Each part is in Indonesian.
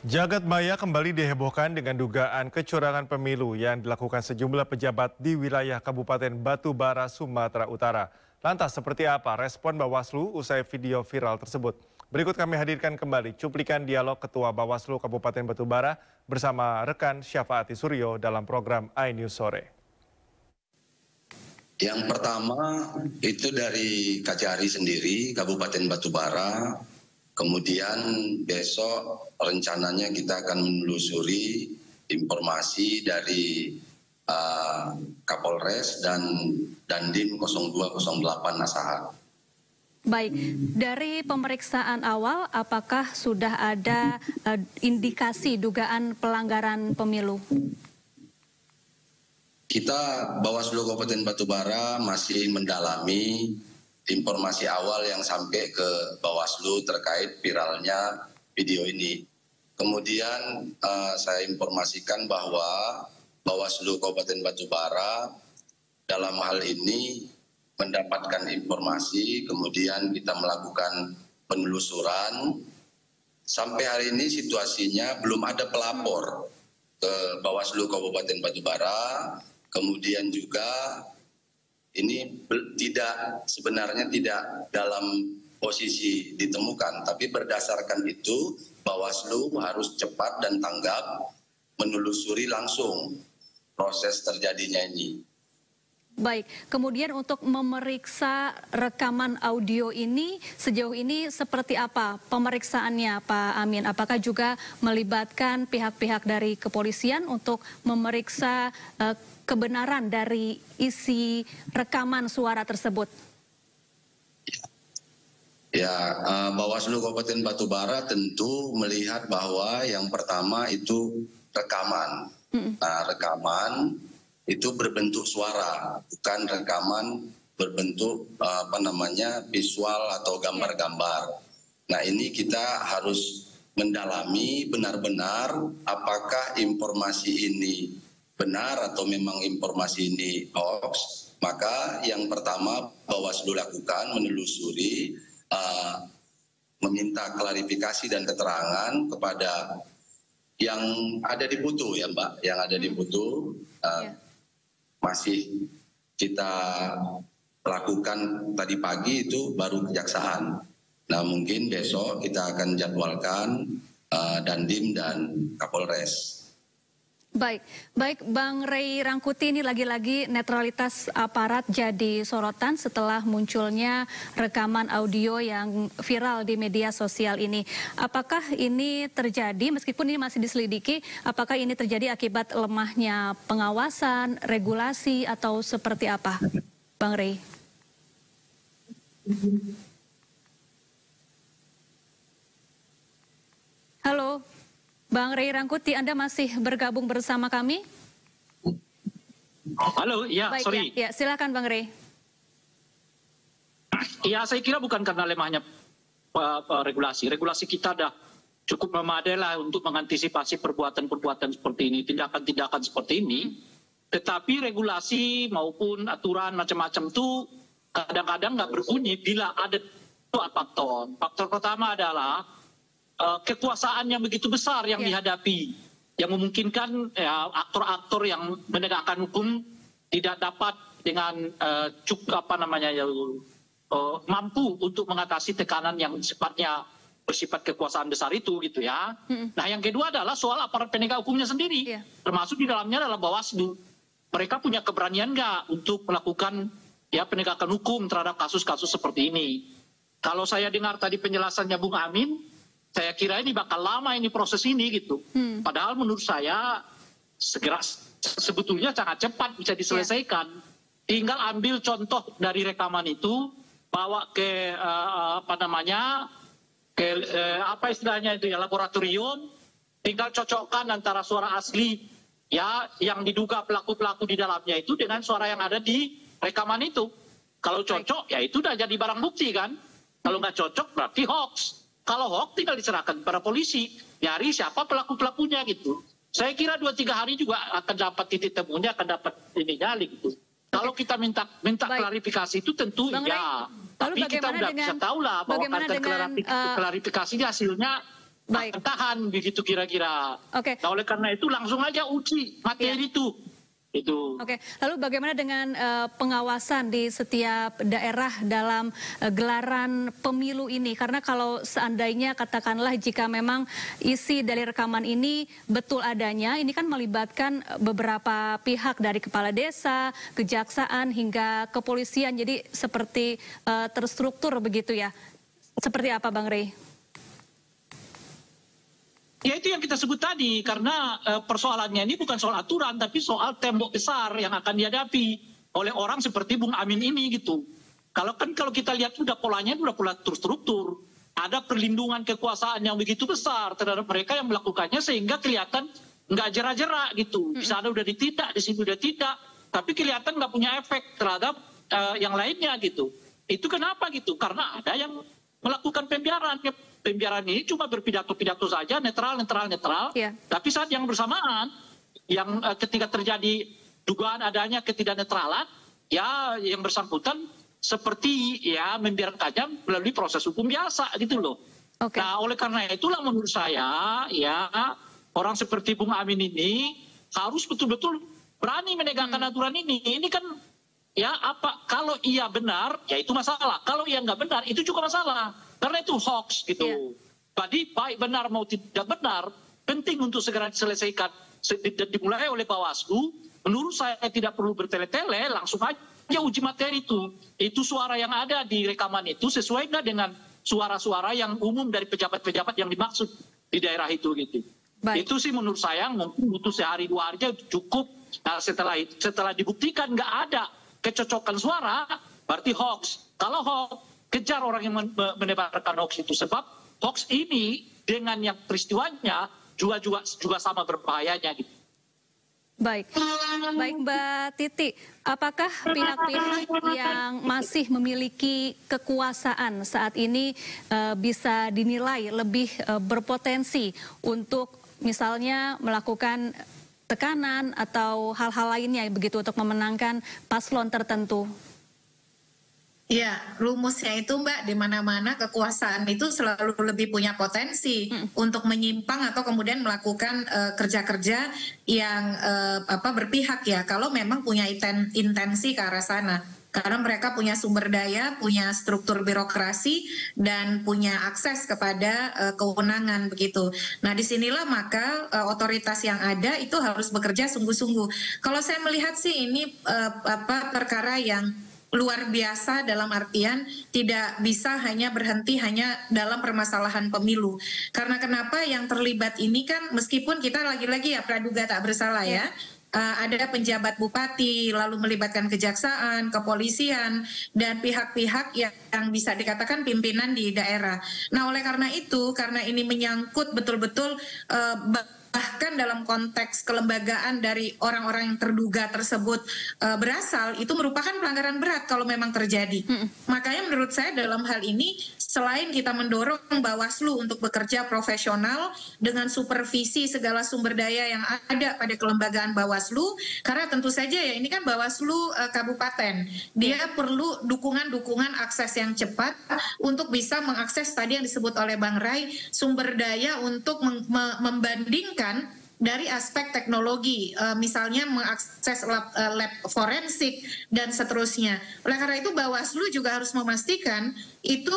Jagat maya kembali dihebohkan dengan dugaan kecurangan pemilu yang dilakukan sejumlah pejabat di wilayah Kabupaten Batubara, Sumatera Utara. Lantas seperti apa respon Bawaslu usai video viral tersebut? Berikut kami hadirkan kembali cuplikan dialog Ketua Bawaslu Kabupaten Batubara bersama rekan Syafaati Suryo dalam program iNews Sore. Yang pertama itu dari Kajari sendiri, Kabupaten Batubara. Kemudian besok rencananya kita akan menelusuri informasi dari Kapolres dan Dandim 0208 Asahan. Baik, dari pemeriksaan awal apakah sudah ada indikasi dugaan pelanggaran pemilu? Kita Bawaslu Kabupaten Batubara masih mendalami informasi awal yang sampai ke Bawaslu terkait viralnya video ini. Kemudian saya informasikan bahwa Bawaslu Kabupaten Batubara dalam hal ini mendapatkan informasi, kemudian kita melakukan penelusuran. Sampai hari ini situasinya belum ada pelapor ke Bawaslu Kabupaten Batubara. Kemudian juga ini sebenarnya tidak dalam posisi ditemukan, tapi berdasarkan itu Bawaslu harus cepat dan tanggap menelusuri langsung proses terjadinya ini. Baik, kemudian untuk memeriksa rekaman audio ini sejauh ini seperti apa pemeriksaannya Pak Amin? Apakah juga melibatkan pihak-pihak dari kepolisian untuk memeriksa kebenaran dari isi rekaman suara tersebut? Ya, Bawaslu Kabupaten Batubara tentu melihat bahwa yang pertama itu rekaman. Nah, rekaman itu berbentuk suara, bukan rekaman berbentuk visual atau gambar-gambar. Nah, ini kita harus mendalami benar-benar apakah informasi ini benar atau memang informasi ini hoax. Maka yang pertama Bawaslu lakukan menelusuri, meminta klarifikasi dan keterangan kepada yang ada di Putu ya Mbak, yang ada di Putu. Masih kita lakukan tadi pagi itu baru kejaksaan. Nah mungkin besok kita akan jadwalkan Dandim dan Kapolres. Baik Bang Ray Rangkuti, ini lagi-lagi netralitas aparat jadi sorotan setelah munculnya rekaman audio yang viral di media sosial ini. Apakah ini terjadi, meskipun ini masih diselidiki, apakah ini terjadi akibat lemahnya pengawasan, regulasi, atau seperti apa, Bang Ray? Halo. Bang Ray Rangkuti, Anda masih bergabung bersama kami? Halo, ya, baik, sorry. Ya, silakan Bang Ray. Ya, saya kira bukan karena lemahnya regulasi. Regulasi kita dah cukup memadai lah untuk mengantisipasi perbuatan-perbuatan seperti ini, tindakan-tindakan seperti ini. Tetapi regulasi maupun aturan macam-macam itu kadang-kadang nggak berbunyi bila ada dua faktor. Faktor pertama adalah kekuasaan yang begitu besar yang dihadapi, yang memungkinkan aktor-aktor yang menegakkan hukum tidak dapat dengan mampu untuk mengatasi tekanan yang sifatnya bersifat kekuasaan besar itu gitu ya. Nah yang kedua adalah soal aparat penegak hukumnya sendiri, termasuk di dalamnya adalah Bawaslu. Mereka punya keberanian nggak untuk melakukan penegakan hukum terhadap kasus-kasus seperti ini? Kalau saya dengar tadi penjelasannya Bung Amin, saya kira ini bakal lama ini proses ini gitu. Padahal menurut saya sebetulnya sangat cepat bisa diselesaikan. Tinggal ambil contoh dari rekaman itu, bawa ke laboratorium, tinggal cocokkan antara suara asli yang diduga pelaku-pelaku di dalamnya itu dengan suara yang ada di rekaman itu. Kalau cocok ya itu udah jadi barang bukti kan. Kalau nggak cocok berarti hoax. Kalau hoax tinggal diserahkan kepada polisi, nyari siapa pelaku-pelakunya gitu. Saya kira 2-3 hari juga akan dapat titik temunya, akan dapat ini nyali gitu. Kalau kita minta klarifikasi itu tentu Bang ya. Ray, Tapi kita udah bisa tahu lah bahwa klarifikasinya hasilnya Baik. tahan begitu kira-kira. Oke. Nah, oleh karena itu langsung aja uji materi itu. Oke, lalu bagaimana dengan pengawasan di setiap daerah dalam gelaran pemilu ini? Karena kalau seandainya katakanlah jika memang isi dari rekaman ini betul adanya, ini kan melibatkan beberapa pihak dari kepala desa, kejaksaan hingga kepolisian, jadi seperti terstruktur begitu ya. Seperti apa Bang Rey? Ya itu yang kita sebut tadi, karena persoalannya ini bukan soal aturan, tapi soal tembok besar yang akan dihadapi oleh orang seperti Bung Amin ini gitu. Kalau kita lihat sudah polanya sudah pola terstruktur, ada perlindungan kekuasaan yang begitu besar terhadap mereka yang melakukannya sehingga kelihatan nggak jerak-jerak gitu. Di sana udah ditindak, di sini udah tidak, tapi kelihatan nggak punya efek terhadap yang lainnya gitu. Itu kenapa gitu? Karena ada yang melakukan pembiaran. Pembiaran ini cuma berpidato-pidato saja, netral. Yeah. Tapi saat yang bersamaan, yang ketika terjadi dugaan adanya ketidaknetralan, ya yang bersangkutan seperti ya membiarkannya melalui proses hukum biasa gitu loh. Okay. Nah oleh karena itulah menurut saya ya orang seperti Bung Amin ini harus betul-betul berani menegakkan aturan ini. Ini kan ya apa kalau ia benar ya itu masalah, kalau ia nggak benar itu juga masalah. Karena itu hoax gitu. Yeah. Jadi baik benar mau tidak benar, penting untuk segera diselesaikan. Dimulai oleh Bawaslu, menurut saya tidak perlu bertele-tele, langsung aja uji materi itu. Itu suara yang ada di rekaman itu sesuai nggak dengan suara-suara yang umum dari pejabat-pejabat yang dimaksud di daerah itu gitu. Baik. Itu sih menurut saya mungkin butuh sehari dua hari aja cukup. Nah, setelah dibuktikan nggak ada kecocokan suara, berarti hoax. Kalau hoax, kejar orang yang menebarkan hoax itu, sebab hoax ini dengan yang peristiwanya juga sama berbahayanya gitu. Baik Mbak Titi, apakah pihak-pihak yang masih memiliki kekuasaan saat ini bisa dinilai lebih berpotensi untuk misalnya melakukan tekanan atau hal-hal lainnya begitu untuk memenangkan paslon tertentu? Ya, rumusnya itu Mbak, di mana-mana kekuasaan itu selalu lebih punya potensi untuk menyimpang atau kemudian melakukan kerja-kerja yang berpihak ya, kalau memang punya intensi ke arah sana. Karena mereka punya sumber daya, punya struktur birokrasi, dan punya akses kepada kewenangan begitu. Nah disinilah maka otoritas yang ada itu harus bekerja sungguh-sungguh. Kalau saya melihat sih ini perkara yang luar biasa dalam artian tidak bisa hanya berhenti hanya dalam permasalahan pemilu. Karena kenapa yang terlibat ini kan meskipun kita lagi-lagi ya praduga tak bersalah ya. Ada penjabat bupati, lalu melibatkan kejaksaan, kepolisian, dan pihak-pihak yang bisa dikatakan pimpinan di daerah. Nah oleh karena itu, karena ini menyangkut betul-betul bahkan dalam konteks kelembagaan dari orang-orang yang terduga tersebut berasal, itu merupakan pelanggaran berat kalau memang terjadi. Makanya menurut saya dalam hal ini, selain kita mendorong Bawaslu untuk bekerja profesional dengan supervisi segala sumber daya yang ada pada kelembagaan Bawaslu, karena tentu saja ya ini kan Bawaslu kabupaten, dia perlu dukungan akses yang cepat untuk bisa mengakses tadi yang disebut oleh Bang Ray, sumber daya untuk membandingkan dari aspek teknologi, misalnya mengakses lab forensik dan seterusnya. Oleh karena itu Bawaslu juga harus memastikan itu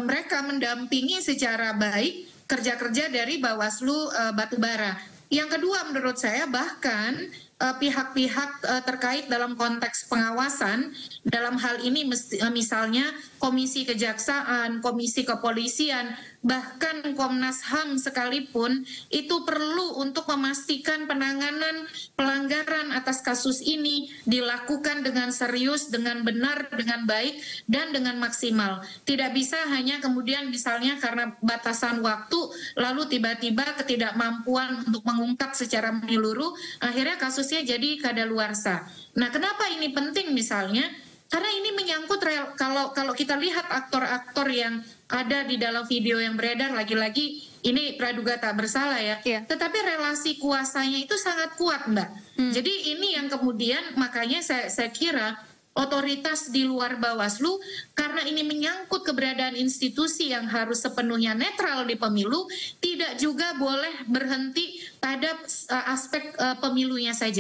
mereka mendampingi secara baik kerja-kerja dari Bawaslu Batubara. Yang kedua menurut saya bahkan pihak-pihak terkait dalam konteks pengawasan dalam hal ini misalnya Komisi Kejaksaan, Komisi Kepolisian, bahkan Komnas HAM sekalipun itu perlu untuk memastikan penanganan pelanggaran atas kasus ini dilakukan dengan serius, dengan benar, dengan baik, dan dengan maksimal. Tidak bisa hanya kemudian misalnya karena batasan waktu lalu tiba-tiba ketidakmampuan untuk mengungkap secara menyeluruh, akhirnya kasusnya jadi kadaluarsa. Nah, kenapa ini penting misalnya? Karena ini menyangkut kalau kita lihat aktor-aktor yang ada di dalam video yang beredar, lagi-lagi ini praduga tak bersalah ya. Tetapi relasi kuasanya itu sangat kuat, Mbak. Jadi ini yang kemudian makanya saya kira otoritas di luar Bawaslu, karena ini menyangkut keberadaan institusi yang harus sepenuhnya netral di pemilu, tidak juga boleh berhenti pada aspek pemilunya saja.